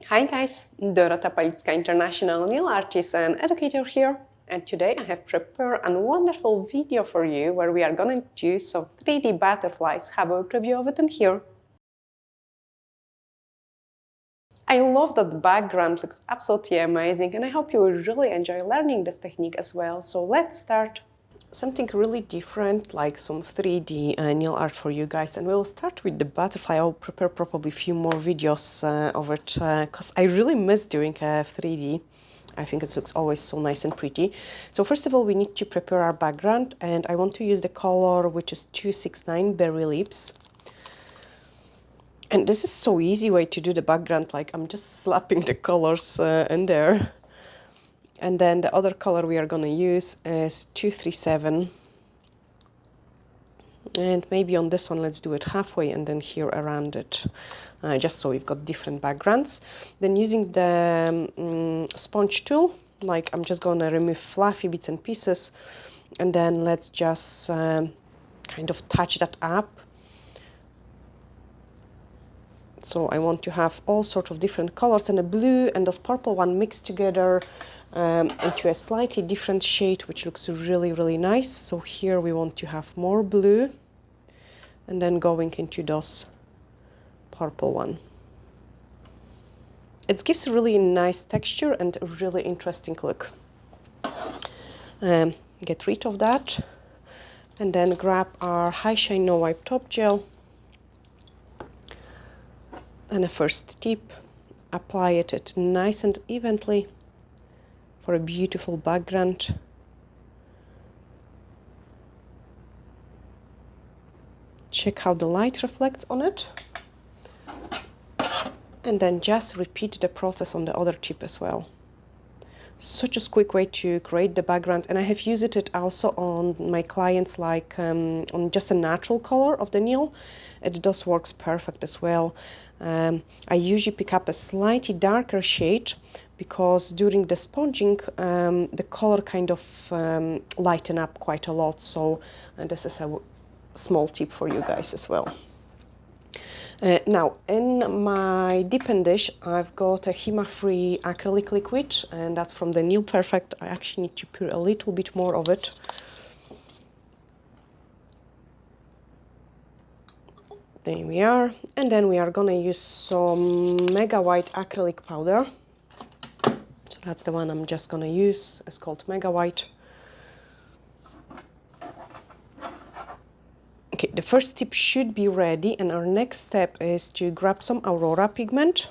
Hi guys, Dorota International nail artist and educator here, and today I have prepared a wonderful video for you where we are going to do some 3D butterflies. Have a preview of it in here. I love that the background looks absolutely amazing, and I hope you will really enjoy learning this technique as well. So let's start. Something really different, like some 3D nail art for you guys, and we will start with the butterfly. I'll prepare probably a few more videos of it because I really miss doing 3D. I think it looks always so nice and pretty. So first of all, we need to prepare our background, and I want to use the color which is 269 Berry Lips. And this is so easy way to do the background, like I'm just slapping the colors in there. And then the other color we are going to use is 237. And maybe on this one, let's do it halfway and then here around it, just so we've got different backgrounds. Then using the sponge tool, like I'm just going to remove fluffy bits and pieces. And then let's just kind of touch that up. So I want to have all sorts of different colors, and the blue and this purple one mixed together into a slightly different shade, which looks really, really nice. So here we want to have more blue, and then going into those purple one. It gives a really nice texture and a really interesting look. Get rid of that, and then grab our High Shine No Wipe Top Gel. And a first tip, apply it nice and evenly for a beautiful background. Check how the light reflects on it. And then just repeat the process on the other tip as well. Such a quick way to create the background, and I have used it also on my clients, like on just a natural color of the nail. It does works perfect as well. I usually pick up a slightly darker shade because during the sponging the color kind of lighten up quite a lot. So this is a small tip for you guys as well. Now, in my dipping dish, I've got a HEMA-free acrylic liquid, and that's from the Nail Perfect. I actually need to put a little bit more of it. There we are. And then we are going to use some Mega White acrylic powder. So that's the one I'm just going to use. It's called Mega White. Okay, the first tip should be ready, and our next step is to grab some Aurora pigment.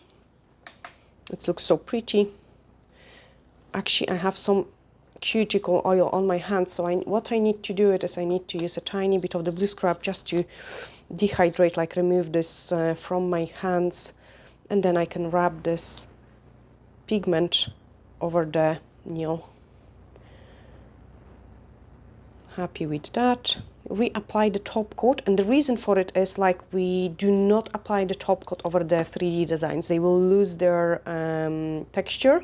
It looks so pretty. Actually, I have some cuticle oil on my hands, so what I need to do is I need to use a tiny bit of the blue scrub just to dehydrate, like remove this from my hands, and then I can rub this pigment over the nail. Happy with that. Reapply the top coat, and the reason for it is like we do not apply the top coat over the 3D designs. They will lose their texture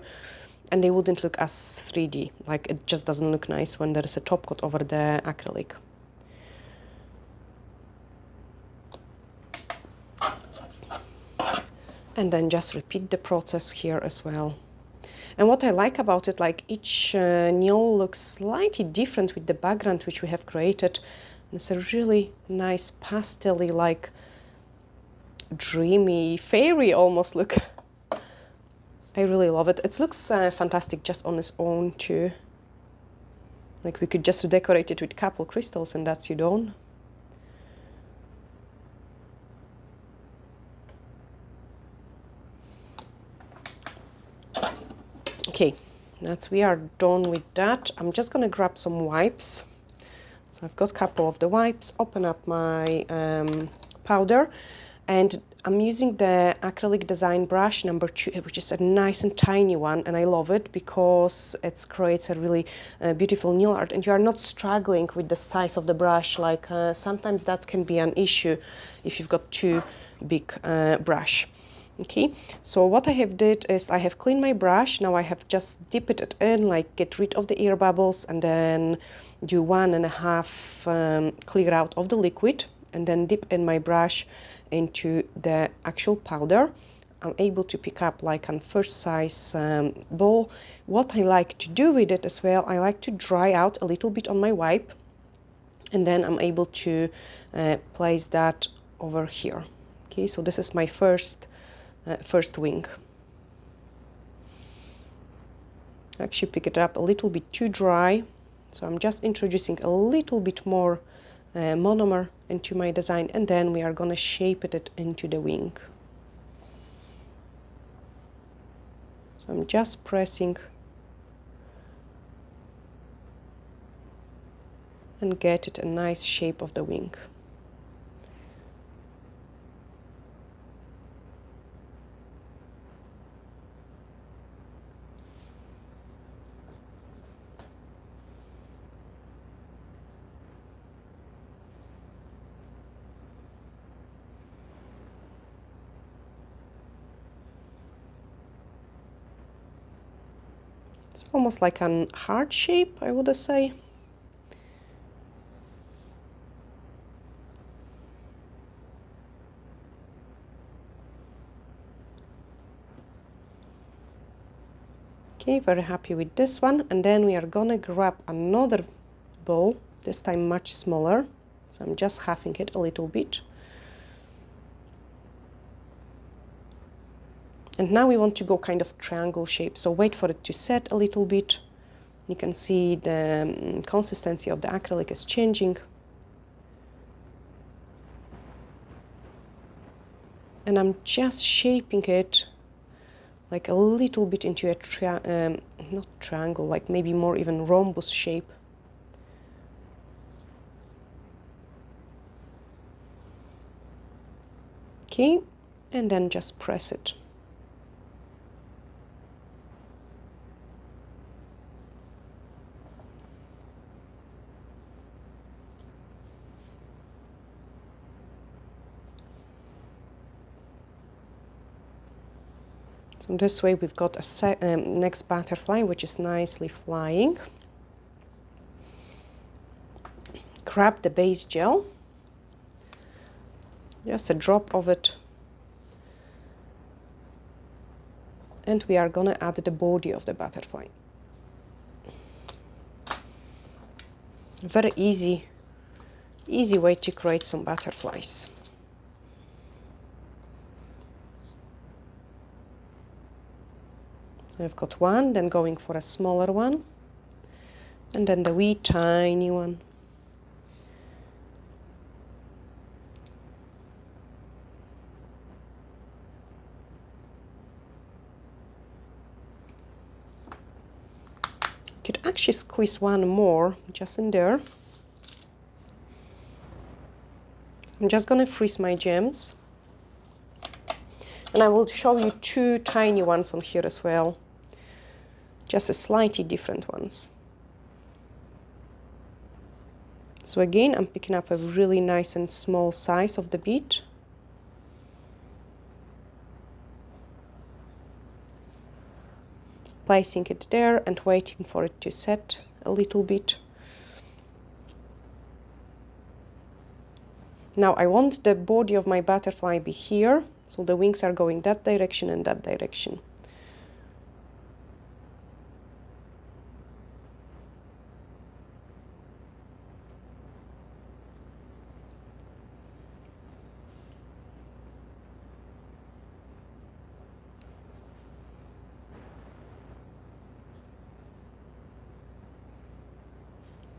and they wouldn't look as 3D. Like it just doesn't look nice when there is a top coat over the acrylic. And then just repeat the process here as well. And what I like about it, like each nail looks slightly different with the background which we have created. And it's a really nice pastel-y, like dreamy, fairy almost look. I really love it. It looks fantastic just on its own too. Like we could just decorate it with couple crystals and that's you done. Okay, we are done with that. I'm just gonna grab some wipes. So I've got a couple of the wipes, open up my powder, and I'm using the acrylic design brush number 2, which is a nice and tiny one, and I love it because it creates a really beautiful nail art, and you are not struggling with the size of the brush. Like sometimes that can be an issue if you've got too big brush. Okay, so what I have did is I have cleaned my brush. Now I have just dipped it in, like get rid of the air bubbles, and then do 1.5 clear out of the liquid, and then dip in my brush into the actual powder. I'm able to pick up like a first size ball. What I like to do with it as well, I like to dry out a little bit on my wipe, and then I'm able to place that over here. Okay, so this is my first wing. Actually pick it up a little bit too dry, so I'm just introducing a little bit more monomer into my design, and then we are going to shape it into the wing. So I'm just pressing and get it a nice shape of the wing. It's almost like a heart shape, I would say. Okay, very happy with this one. And then we are gonna grab another ball, this time much smaller. So I'm just halving it a little bit. And now we want to go kind of triangle shape, so wait for it to set a little bit. You can see the consistency of the acrylic is changing. And I'm just shaping it like a little bit into a not triangle, like maybe more even rhombus shape. Okay, and then just press it. So this way we've got a next butterfly, which is nicely flying. Grab the base gel, just a drop of it, and we are gonna add the body of the butterfly. Very easy way to create some butterflies. So I've got one, then going for a smaller one, and then the wee tiny one. Could actually squeeze one more just in there. I'm just going to freeze my gems, and I will show you two tiny ones on here as well, just a slightly different ones. So again, I'm picking up a really nice and small size of the bead. Placing it there and waiting for it to set a little bit. Now I want the body of my butterfly be here, so the wings are going that direction and that direction.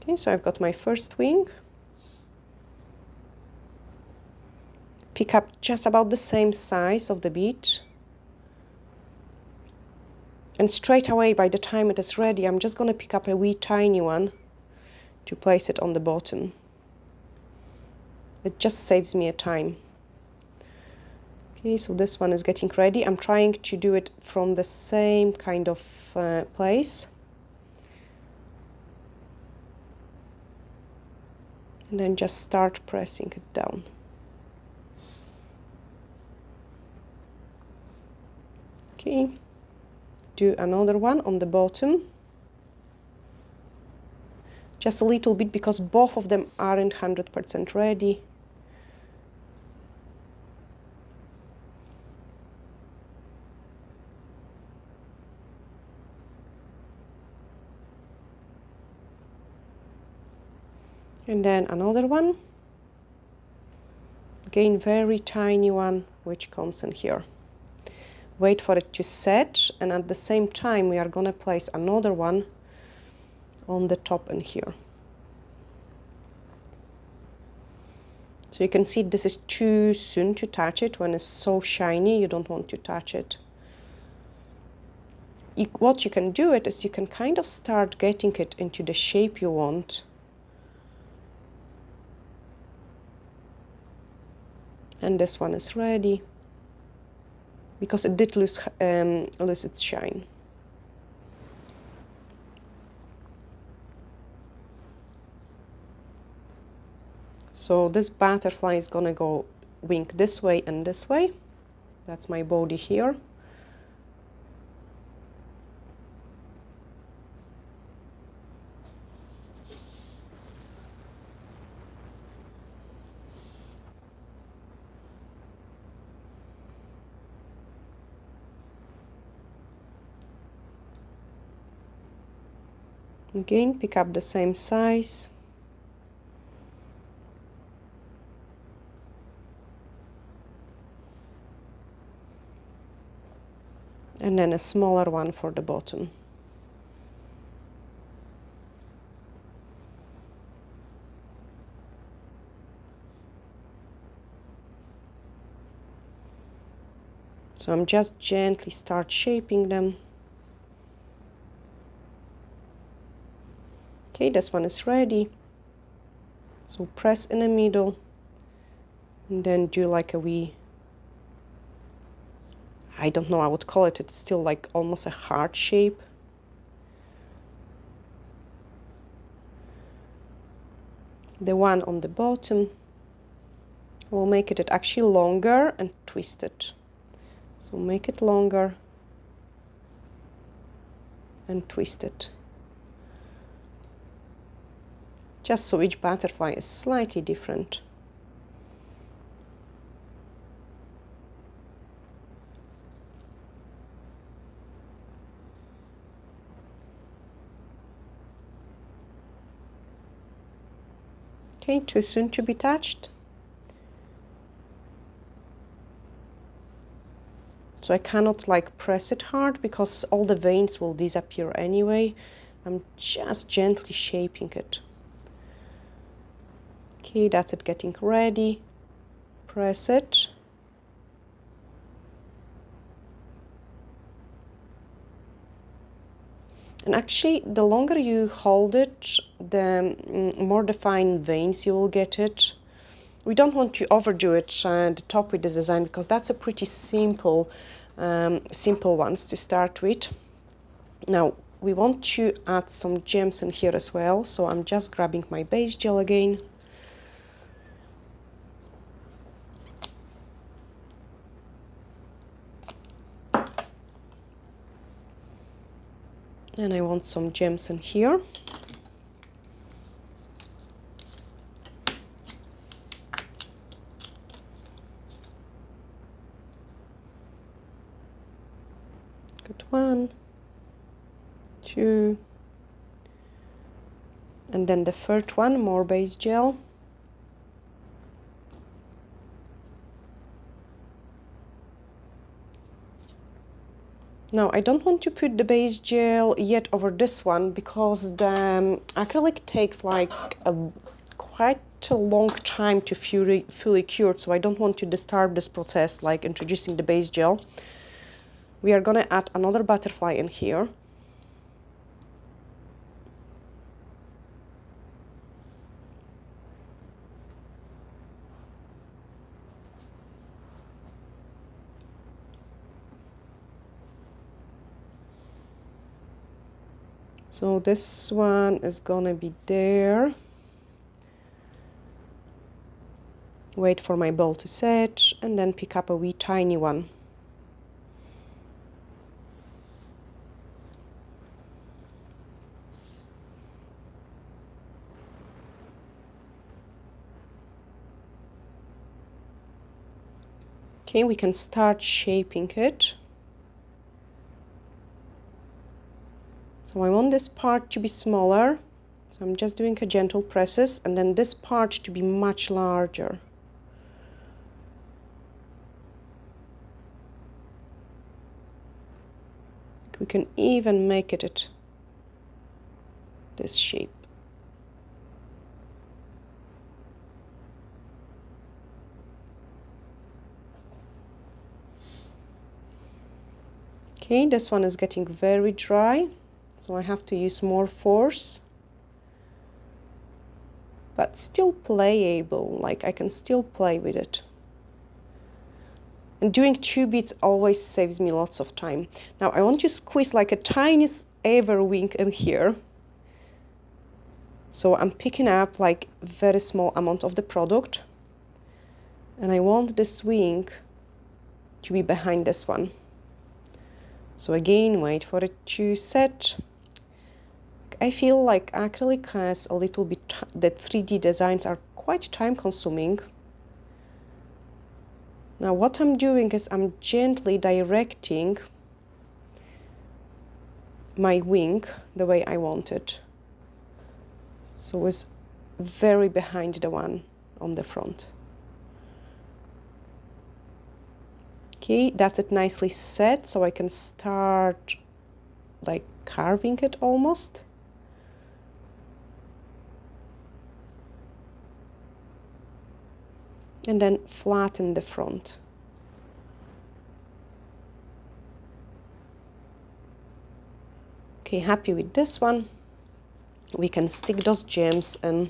Okay, so I've got my first wing. Pick up just about the same size of the bead. And straight away, by the time it is ready, I'm just going to pick up a wee tiny one to place it on the bottom. It just saves me a time. Okay, so this one is getting ready. I'm trying to do it from the same kind of place. And then just start pressing it down. Okay, do another one on the bottom. Just a little bit because both of them aren't 100% ready. And then another one. Again, very tiny one, which comes in here. Wait for it to set, and at the same time we are going to place another one on the top in here. So you can see this is too soon to touch it. When it's so shiny, you don't want to touch it. What you can do is you can kind of start getting it into the shape you want. And this one is ready, because it did lose its shine. So this butterfly is gonna go wing this way and this way. That's my body here. Again, pick up the same size. And then a smaller one for the bottom. So I'm just gently start shaping them. Okay, this one is ready. So press in the middle and then do like a wee, I don't know, I would call it, it's still like almost a heart shape. The one on the bottom, we'll make it actually longer and twist it. So make it longer and twist it. Just so each butterfly is slightly different. Okay, too soon to be touched. So I cannot like press it hard because all the veins will disappear anyway. I'm just gently shaping it. Okay, that's it getting ready. Press it. And actually, the longer you hold it, the more defined veins you will get it. We don't want to overdo it the top with this design because that's a pretty simple ones to start with. Now, we want to add some gems in here as well, so I'm just grabbing my base gel again. And I want some gems in here. Good, 1, 2, and then the third one, more base gel. Now, I don't want to put the base gel yet over this one because the acrylic takes like quite a long time to fully cure, so I don't want to disturb this process like introducing the base gel. We are gonna add another butterfly in here. So this one is gonna be there. Wait for my ball to set and then pick up a wee tiny one. Okay, we can start shaping it. So I want this part to be smaller So I'm just doing a gentle presses, and then this part to be much larger. We can even make it at this shape. Okay, this one is getting very dry, so I have to use more force. But still playable, like I can still play with it. And doing 2 beads always saves me lots of time. Now I want to squeeze like a tiniest ever wing in here. So I'm picking up like very small amount of the product. And I want this wing to be behind this one. So again, wait for it to set. I feel like acrylic has a little bit, the 3D designs are quite time consuming. Now what I'm doing is I'm gently directing my wing the way I want it. So it's very behind the one on the front. Okay, that's it nicely set, so I can start like carving it almost. And then flatten the front. Okay, happy with this one. We can stick those gems in.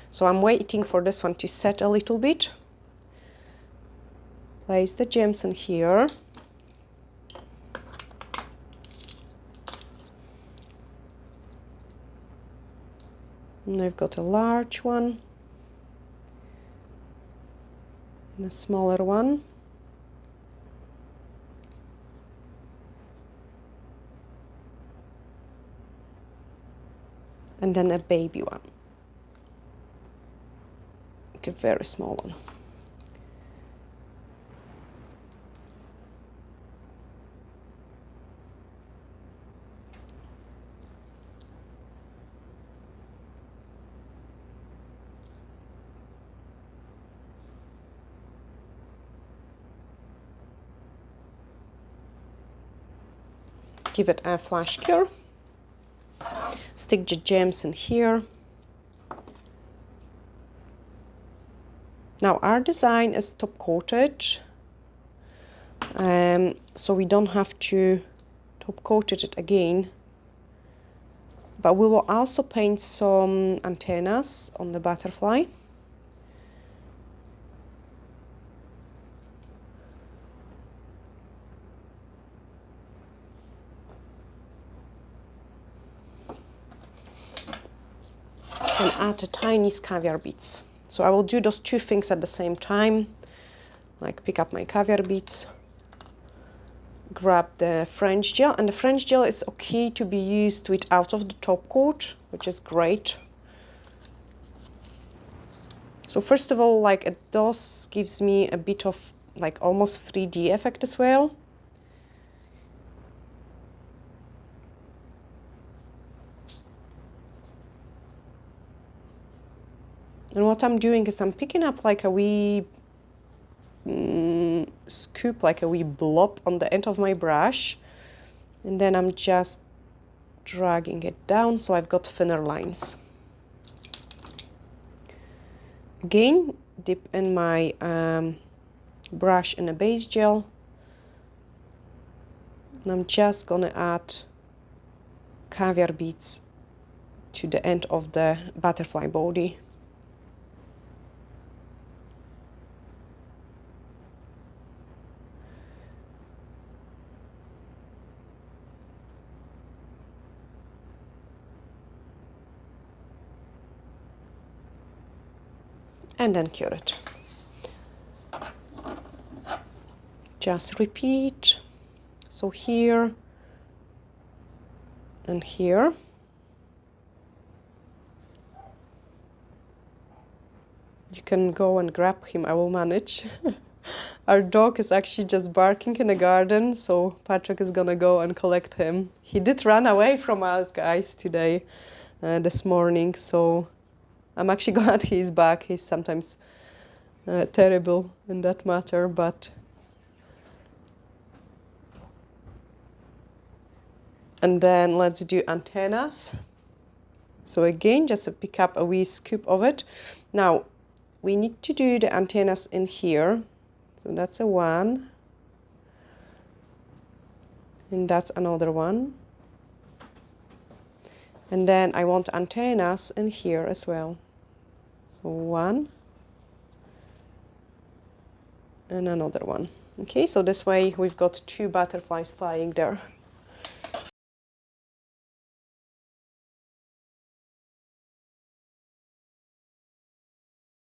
So I'm waiting for this one to set a little bit. Place the gems in here. And I've got a large one. And a smaller one. And then a baby one. Like a very small one. Give it a flash cure. Stick the gems in here. Now our design is top coated, so we don't have to top coat it again. But we will also paint some antennas on the butterfly. And add a tiny caviar beads. So I will do those 2 things at the same time, like pick up my caviar beads, grab the French gel, and the French gel is okay to be used with out of the top coat, which is great. So first of all, like it does gives me a bit of like almost 3D effect as well. And what I'm doing is I'm picking up like a wee scoop, like a wee blob on the end of my brush. And then I'm just dragging it down so I've got thinner lines. Again, dip in my brush in a base gel. And I'm just gonna add caviar beads to the end of the butterfly body. And then cure it. Just repeat. So here and here. You can go and grab him, I will manage. Our dog is actually just barking in the garden, so Patrick is gonna go and collect him. He did run away from us guys today. this morning, so I'm actually glad he's back. He's sometimes terrible in that matter, but and then let's do antennas. So again, just pick up a wee scoop of it. Now we need to do the antennas in here. So that's a one, and that's another one. And then I want antennas in here as well. So one and another one. Okay, so this way we've got two butterflies flying there.